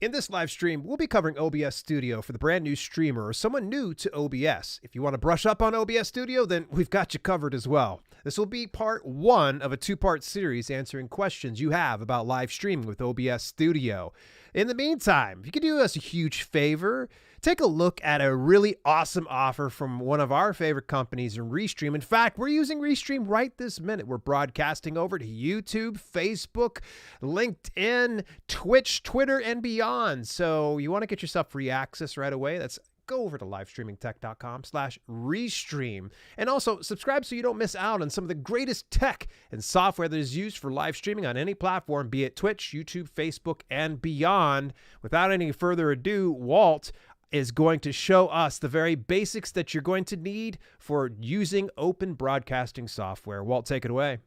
In this live stream, we'll be covering OBS Studio for the brand new streamer or someone new to OBS. If you want to brush up on OBS Studio, then we've got you covered as well. This will be part one of a two-part series answering questions you have about live streaming with OBS Studio. In the meantime, if you could do us a huge favor, take a look at a really awesome offer from one of our favorite companies in Restream. In fact, we're using Restream right this minute. We're broadcasting over to YouTube, Facebook, LinkedIn, Twitch, Twitter, and beyond. So you want to get yourself free access right away? Go over to livestreamingtech.com/restream and also subscribe so you don't miss out on some of the greatest tech and software that is used for live streaming on any platform, be it Twitch, YouTube, Facebook, and beyond. Without any further ado, Walt is going to show us the very basics that you're going to need for using open broadcasting software. Walt, take it away.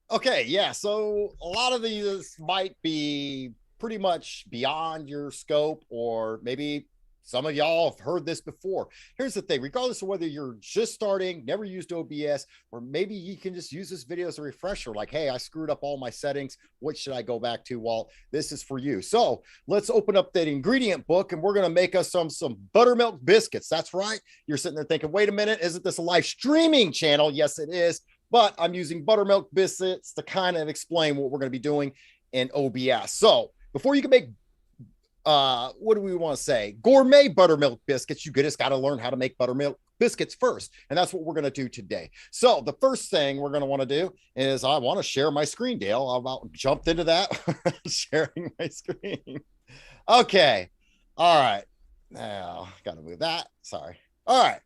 Okay, yeah, so a lot of these might be pretty much beyond your scope, or maybe some of y'all have heard this before. Here's the thing, regardless of whether you're just starting, never used OBS, or maybe you can just use this video as a refresher, like, hey, I screwed up all my settings. What should I go back to? Well, this is for you. So let's open up that ingredient book and we're gonna make us some buttermilk biscuits. That's right. You're sitting there thinking, wait a minute, isn't this a live streaming channel? Yes, it is. But I'm using buttermilk biscuits to kind of explain what we're gonna be doing in OBS. So before you can make what do we want to say? Gourmet buttermilk biscuits. You just got to learn how to make buttermilk biscuits first. And that's what we're going to do today. So the first thing we're going to want to do is I want to share my screen, Dale. I've about jumped into that. Sharing my screen. Okay. All right. Now got to move that. Sorry. All right.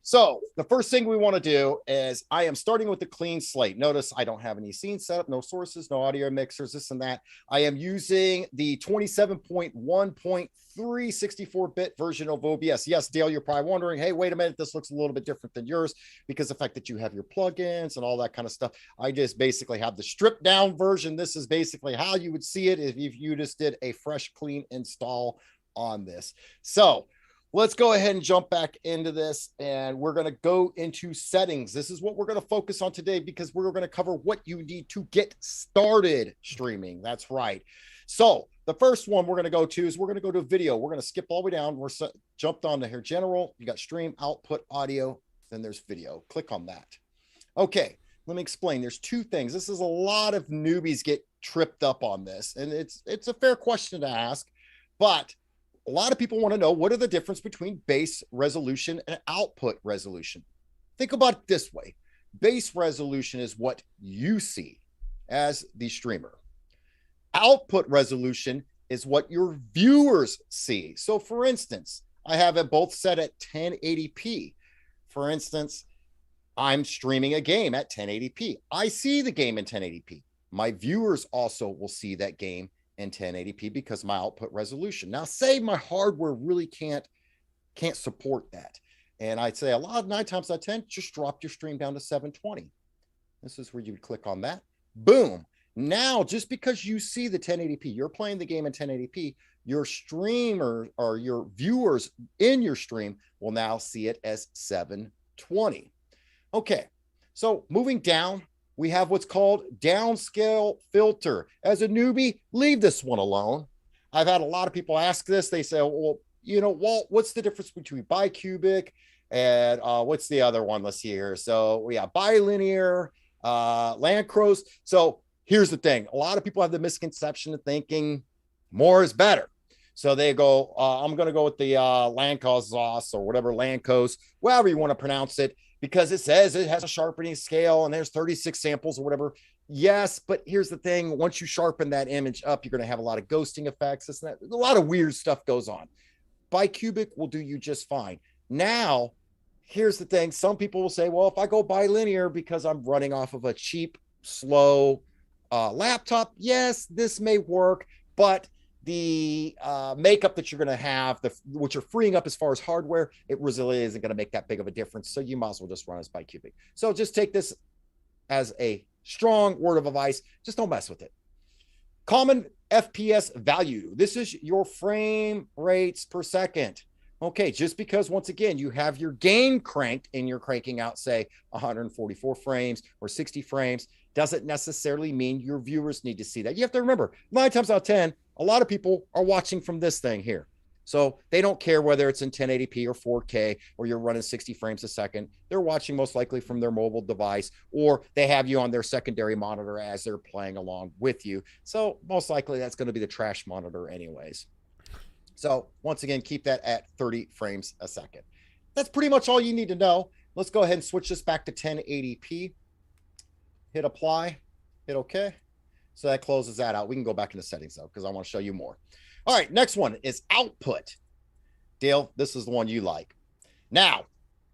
So the first thing we want to do is I am starting with a clean slate. Notice I don't have any scene setup, no sources, no audio mixers, this and that. I am using the 27.1.3 64-bit version of OBS. Yes, Dale, you're probably wondering, hey, wait a minute, this looks a little bit different than yours because the fact that you have your plugins and all that kind of stuff. I just basically have the stripped down version. This is basically how you would see it if you just did a fresh, clean install on this. So let's go ahead and jump back into this, and we're going to go into settings. This is what we're going to focus on today because we're going to cover what you need to get started streaming. That's right. So the first one we're going to go to is we're going to go to video. We're going to skip all the way down. We're jumped on to here. General, you got stream, output, audio, then there's video. Click on that. Okay, let me explain. There's two things. This is a lot of newbies get tripped up on this, and it's a fair question to ask, but a lot of people want to know, what are the difference between base resolution and output resolution? Think about it this way. Base resolution is what you see as the streamer. Output resolution is what your viewers see. So for instance, I have it both set at 1080p. For instance, I'm streaming a game at 1080p. I see the game in 1080p. My viewers also will see that game in 1080p because my output resolution. Now, say my hardware really can't support that, and I'd say 9 times out of 10, just drop your stream down to 720. This is where you would click on that. Boom. Now, just because you see the 1080p, you're playing the game in 1080p, your streamer or your viewers in your stream will now see it as 720. Okay, so moving down, we have what's called Downscale Filter. As a newbie, leave this one alone. I've had a lot of people ask this. They say, well, you know, Walt, what's the difference between bicubic and what's the other one? Let's see here. So we have bilinear, Lancros. So here's the thing. A lot of people have the misconception of thinking more is better. So they go, I'm going to go with the Lancos or whatever, Lancos, however you want to pronounce it, because it says it has a sharpening scale and there's 36 samples or whatever. Yes, but here's the thing. Once you sharpen that image up, you're going to have a lot of ghosting effects. A lot of weird stuff goes on. Bicubic will do you just fine. Now, here's the thing. Some people will say, well, if I go bilinear because I'm running off of a cheap, slow laptop, yes, this may work, but the makeup that you're going to have, what you're freeing up as far as hardware, it really isn't going to make that big of a difference. So you might as well just run as bicubic. So just take this as a strong word of advice. Just don't mess with it. Common FPS value. This is your frame rates per second. Okay, just because once again, you have your game cranked and you're cranking out, say, 144 frames or 60 frames, doesn't necessarily mean your viewers need to see that. You have to remember, 9 times out of 10, a lot of people are watching from this thing here. So they don't care whether it's in 1080p or 4K or you're running 60 frames a second. They're watching most likely from their mobile device, or they have you on their secondary monitor as they're playing along with you. So most likely that's going to be the trash monitor anyways. So once again, keep that at 30 frames a second. That's pretty much all you need to know. Let's go ahead and switch this back to 1080p. Hit apply, hit OK. So that closes that out. We can go back into settings though, because I want to show you more. All right, next one is output. Dale, this is the one you like. Now,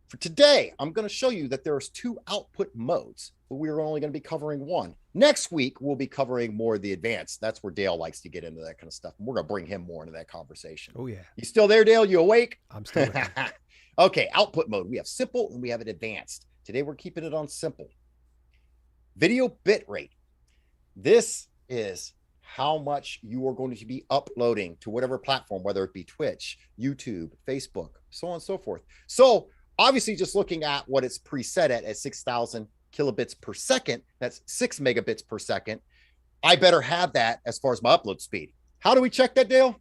for today, I'm going to show you that there's 2 output modes, but we're only going to be covering one. Next week, we'll be covering more of the advanced. That's where Dale likes to get into that kind of stuff. And we're going to bring him more into that conversation. Oh, yeah. You still there, Dale? You awake? I'm still there. Okay, output mode. We have simple and we have it advanced. Today, we're keeping it on simple. Video bitrate. This is how much you are going to be uploading to whatever platform, whether it be Twitch, YouTube, Facebook, so on and so forth. So obviously just looking at what it's preset at 6,000 kilobits per second, that's 6 megabits per second. I better have that as far as my upload speed. How do we check that, Dale?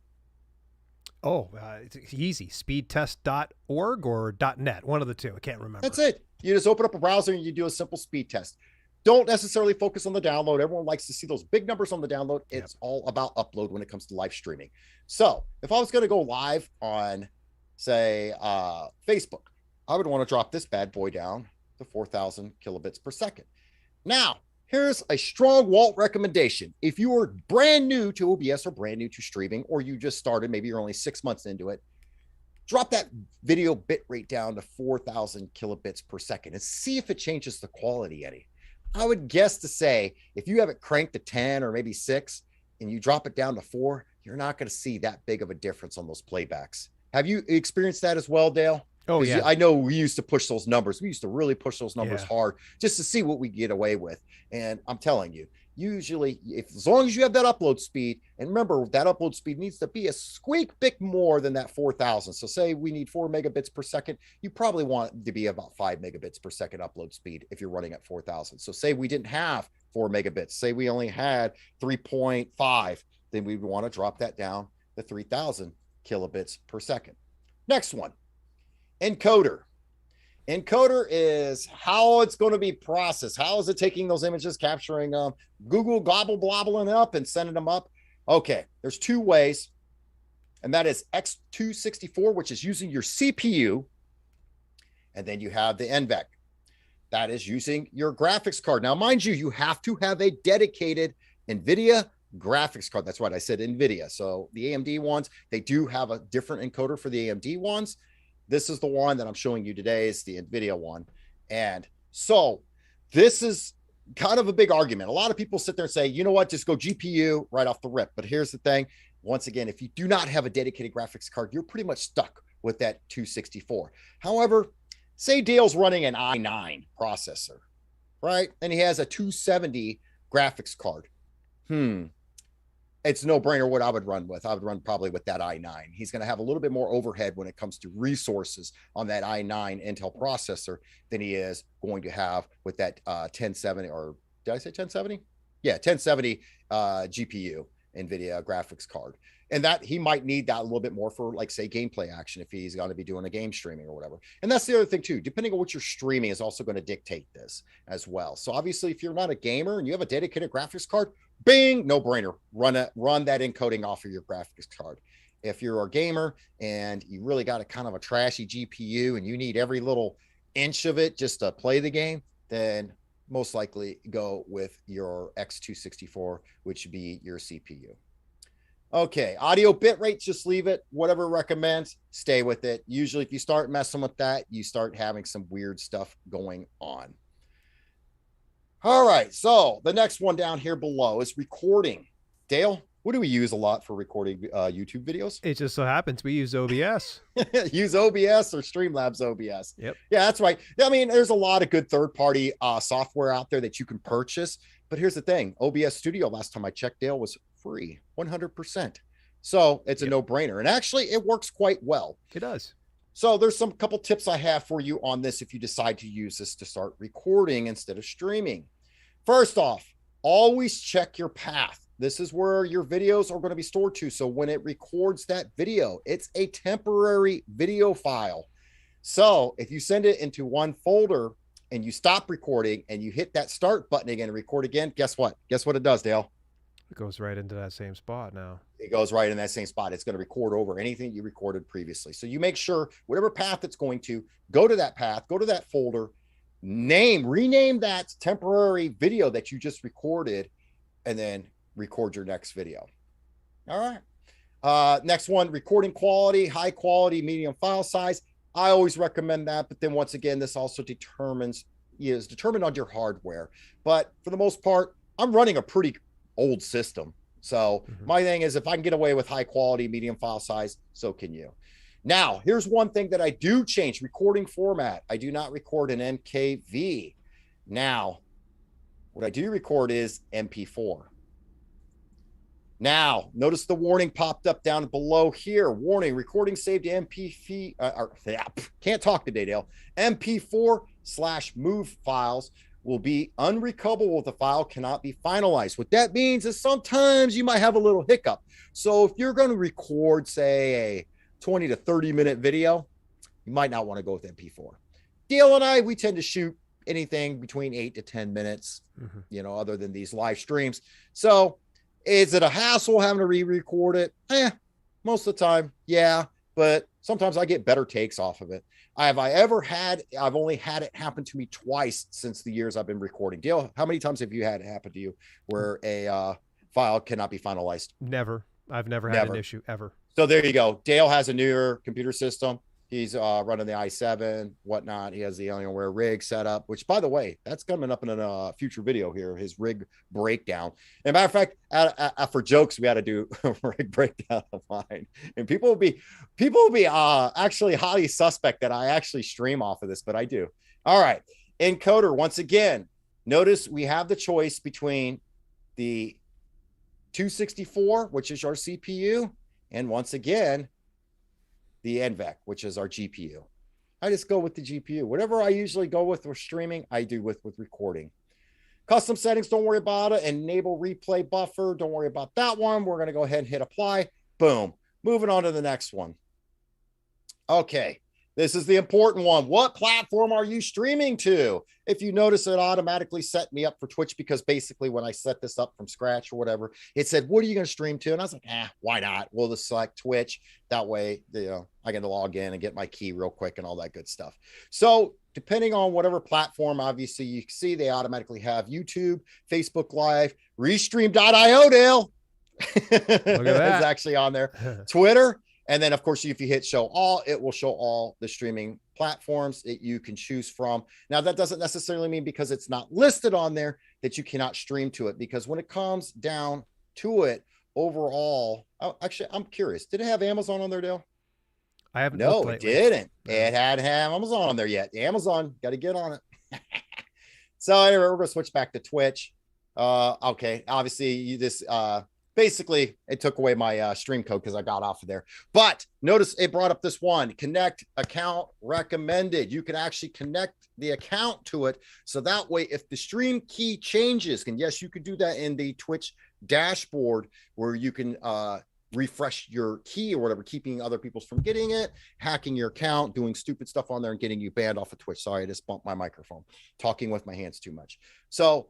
Oh, it's easy. Speedtest.org or .net, one of the two. I can't remember. That's it. You just open up a browser and you do a simple speed test. Don't necessarily focus on the download. Everyone likes to see those big numbers on the download. It's all about upload when it comes to live streaming. So if I was going to go live on, say, Facebook, I would want to drop this bad boy down to 4,000 kilobits per second. Now, here's a strong Walt recommendation. If you are brand new to OBS or brand new to streaming, or you just started, maybe you're only 6 months into it, drop that video bit rate down to 4,000 kilobits per second and see if it changes the quality any. I would guess to say if you have it cranked to 10 or maybe 6 and you drop it down to 4, you're not going to see that big of a difference on those playbacks. Have you experienced that as well, Dale? Oh, yeah. I know we used to push those numbers. We used to really push those numbers hard just to see what we get away with. And I'm telling you, usually, as long as you have that upload speed, and remember that upload speed needs to be a squeak bit more than that 4,000. So say we need 4 megabits per second, you probably want it to be about 5 megabits per second upload speed if you're running at 4,000. So say we didn't have 4 megabits, say we only had 3.5, then we would want to drop that down to 3,000 kilobits per second. Next one, encoder. Encoder is how it's going to be processed. How is it taking those images, capturing Google gobble blobbling up and sending them up? Okay, there's 2 ways, and that is X264, which is using your CPU, and then you have the NVEC. That is using your graphics card. Now, mind you, you have to have a dedicated NVIDIA graphics card. That's right, I said NVIDIA. So the AMD ones, they do have a different encoder for the AMD ones. This is the one that I'm showing you today, is the NVIDIA one. And so this is kind of a big argument. A lot of people sit there and say, you know what, just go GPU right off the rip. But here's the thing. Once again, if you do not have a dedicated graphics card, you're pretty much stuck with that 264. However, say Dale's running an i9 processor, right? And he has a 270 graphics card. It's no brainer what I would run with. I would run probably with that i9. He's going to have a little bit more overhead when it comes to resources on that i9 Intel processor than he is going to have with that 1070, or did I say 1070? Yeah, 1070 GPU NVIDIA graphics card. And that he might need that a little bit more for, like, say, gameplay action if he's going to be doing a game streaming or whatever. And that's the other thing too. Depending on what you're streaming is also going to dictate this as well. So obviously, if you're not a gamer and you have a dedicated graphics card, bing, no brainer. Run that encoding off of your graphics card. If you're a gamer and you really got a kind of a trashy GPU and you need every little inch of it just to play the game, then most likely go with your X264, which would be your CPU. Okay, audio bit rate, just leave it. Whatever it recommends, stay with it. Usually if you start messing with that, you start having some weird stuff going on. All right, so the next one down here below is recording. Dale, what do we use a lot for recording YouTube videos? It just so happens we use OBS. Use OBS or Streamlabs OBS. Yep. Yeah, that's right. I mean, there's a lot of good third-party software out there that you can purchase. But here's the thing. OBS Studio, last time I checked, Dale, was free, 100%. So it's a no-brainer. And actually, it works quite well. It does. So there's some couple tips I have for you on this if you decide to use this to start recording instead of streaming. First off, always check your path. this is where your videos are going to be stored to. So when it records that video, it's a temporary video file. So if you send it into one folder and you stop recording and you hit that start button again and record again, guess what? Guess what it does, Dale? It goes right into that same spot now. It goes right in that same spot. It's going to record over anything you recorded previously. So you make sure whatever path it's going to, go to that path, go to that folder, rename that temporary video that you just recorded, and then record your next video. All right. Next one, recording quality, high quality, medium file size. I always recommend that. But then once again, this also is determined on your hardware. But for the most part, I'm running a pretty old system. So my thing is, if I can get away with high quality, medium file size, so can you. Now, here's one thing that I do change: recording format. I do not record in MKV. Now, what I do record is MP4. Now, notice the warning popped up down below here. Warning, recording saved to can't talk today, Dale. MP4/move files will be unrecoverable if the file cannot be finalized. What that means is sometimes you might have a little hiccup. So if you're going to record, say, a 20 to 30 minute video, you might not want to go with MP4. Dale and I, we tend to shoot anything between 8 to 10 minutes, you know, other than these live streams. So is it a hassle having to re-record it? Most of the time, yeah, but sometimes I get better takes off of it. I've only had it happen to me twice since the years I've been recording. Dale, how many times have you had it happen to you where a file cannot be finalized? Never. I've never had an issue ever. So there you go. Dale has a newer computer system. He's running the i7, whatnot. He has the Alienware rig set up, which, by the way, that's coming up in a future video here, his rig breakdown. And matter of fact, for jokes, we had to do a rig breakdown of mine. And people will be actually highly suspect that I actually stream off of this, but I do. All right. Encoder, once again, notice we have the choice between the 264, which is our CPU, and once again, the NVEC, which is our GPU. I just go with the GPU. Whatever I usually go with streaming, I do with recording. Custom settings, don't worry about it. Enable replay buffer, don't worry about that one. We're going to go ahead and hit apply. Boom. Moving on to the next one. Okay, this is the important one. What platform are you streaming to? If you notice, it automatically set me up for Twitch, because basically when I set this up from scratch or whatever, it said, what are you going to stream to? And I was like, why not? We'll just select Twitch. That way, you know, I can log in and get my key real quick and all that good stuff. So depending on whatever platform, obviously you see they automatically have YouTube, Facebook Live, Restream.io, Dale. Look at that. It's actually on there. Twitter. And then, of course, if you hit show all, it will show all the streaming platforms that you can choose from. Now, that doesn't necessarily mean because it's not listed on there that you cannot stream to it, because when it comes down to it overall, actually, I'm curious. Did it have Amazon on there, Dale? I haven't. No, it didn't. It hadn't had Amazon on there yet. Amazon, got to get on it. So anyway, we're going to switch back to Twitch. Okay, obviously, basically, it took away my stream code because I got off of there. But notice it brought up this one, connect account recommended. You can actually connect the account to it. So that way, if the stream key changes, and yes, you could do that in the Twitch dashboard, where you can refresh your key or whatever, keeping other people's from getting it, hacking your account, doing stupid stuff on there and getting you banned off of Twitch. Sorry, I just bumped my microphone, talking with my hands too much. So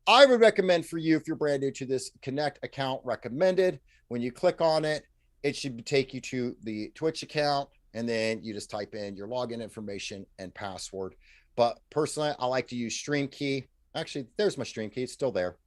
I would recommend for you, if you're brand new to this, connect account recommended. When you click on it, it should take you to the Twitch account, and then you just type in your login information and password. But personally, I like to use stream key. Actually, there's my stream key. It's still there.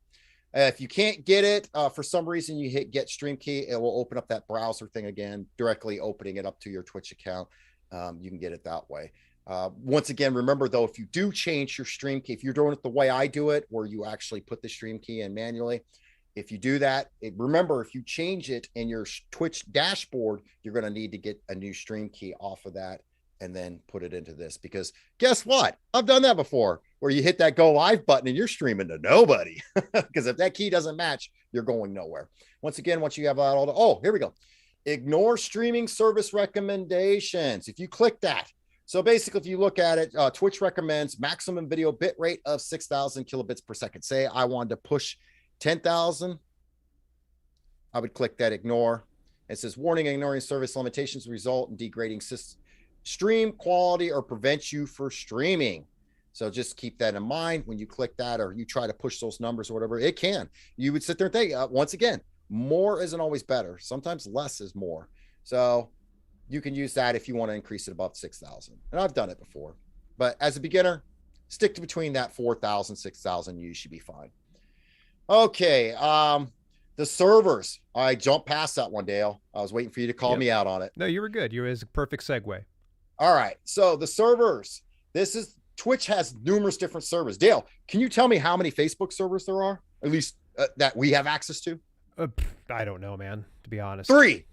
If you can't get it, for some reason, you hit get stream key. It will open up that browser thing again, directly opening it up to your Twitch account. You can get it that way. Once again, remember though, if you do change your stream key, if you're doing it the way I do it, where you actually put the stream key in manually, if you do that, remember, if you change it in your Twitch dashboard, you're going to need to get a new stream key off of that and then put it into this, because guess what? I've done that before, where you hit that go live button and you're streaming to nobody, because if that key doesn't match, you're going nowhere. Once again, once you have that all, here we go. Ignore streaming service recommendations. If you click that, so basically, if you look at it, Twitch recommends maximum video bit rate of 6,000 kilobits per second. Say I wanted to push 10,000. I would click that ignore. It says warning, ignoring service limitations result in degrading stream quality or prevent you from streaming. So just keep that in mind when you click that, or you try to push those numbers or whatever. It can. You would sit there and think, once again, more isn't always better. Sometimes less is more. So you can use that if you want to increase it above 6,000. And I've done it before. But as a beginner, stick to between that 4,000, 6,000. You should be fine. Okay. The servers. I jumped past that one, Dale. I was waiting for you to call me out on it. No, you were good. You were a perfect segue. All right. So the servers. Twitch has numerous different servers. Dale, can you tell me how many Facebook servers there are? At least that we have access to? I don't know, man, to be honest. Three.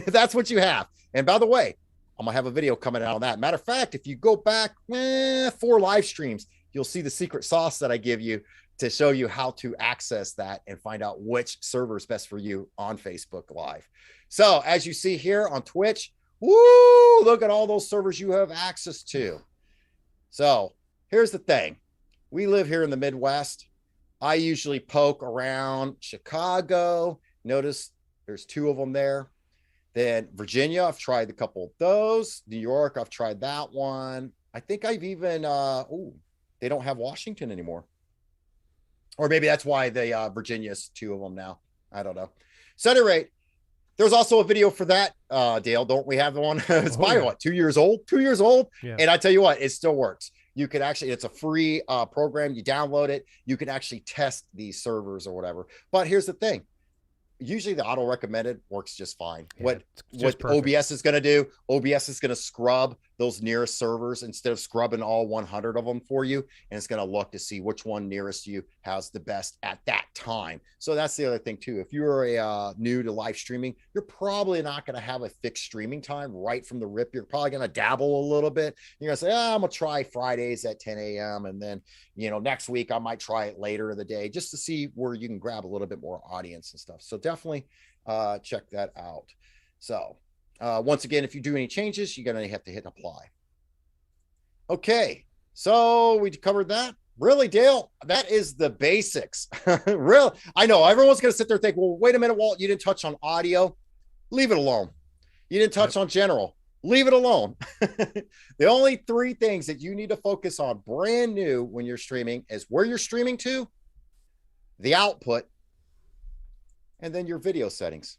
That's what you have. And by the way, I'm going to have a video coming out on that. Matter of fact, if you go back 4 live streams, you'll see the secret sauce that I give you to show you how to access that and find out which server is best for you on Facebook Live. So as you see here on Twitch, woo, look at all those servers you have access to. So here's the thing. We live here in the Midwest. I usually poke around Chicago. Notice there's 2 of them there. Then Virginia, I've tried a couple of those. New York, I've tried that one. I think I've even, they don't have Washington anymore. Or maybe that's why Virginia's 2 of them now. I don't know. So at any rate, there's also a video for that, Dale. Don't we have the one? It's what, 2 years old? 2 years old? Yeah. And I tell you what, it still works. You could actually, it's a free program. You download it. You can actually test these servers or whatever. But here's the thing. Usually the auto recommended works just fine. Yeah, what OBS is going to do, OBS is going to scrub those nearest servers instead of scrubbing all 100 of them for you. And it's going to look to see which one nearest you has the best at that time. So that's the other thing too. If you're new to live streaming, you're probably not going to have a fixed streaming time right from the rip. You're probably going to dabble a little bit. You're going to say, I'm going to try Fridays at 10 a.m. And then, next week I might try it later in the day just to see where you can grab a little bit more audience and stuff. So definitely check that out. So once again, if you do any changes, you're going to have to hit apply. Okay, so we covered that. Really, Dale, that is the basics. Really, I know everyone's going to sit there and think, well, wait a minute, Walt, you didn't touch on audio. Leave it alone. You didn't touch on general. Leave it alone. The only 3 things that you need to focus on brand new when you're streaming is where you're streaming to, the output, and then your video settings.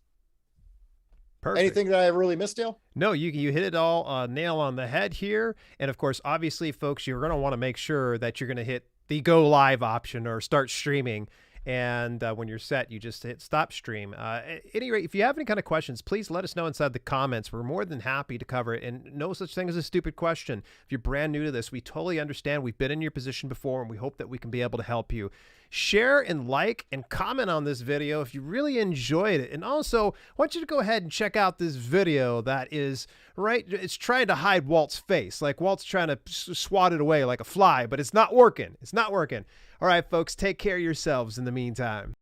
Perfect. Anything that I really missed, Dale? No, you hit it all nail on the head here. And of course, obviously, folks, you're going to want to make sure that you're going to hit the go live option or start streaming. And when you're set, you just hit stop stream. At any rate, if you have any kind of questions, please let us know inside the comments. We're more than happy to cover it. And no such thing as a stupid question. If you're brand new to this, we totally understand. We've been in your position before, and we hope that we can be able to help you. Share and like and comment on this video if you really enjoyed it. And also, I want you to go ahead and check out this video that is, it's trying to hide Walt's face. Like Walt's trying to swat it away like a fly, but it's not working. It's not working. All right, folks, take care of yourselves in the meantime.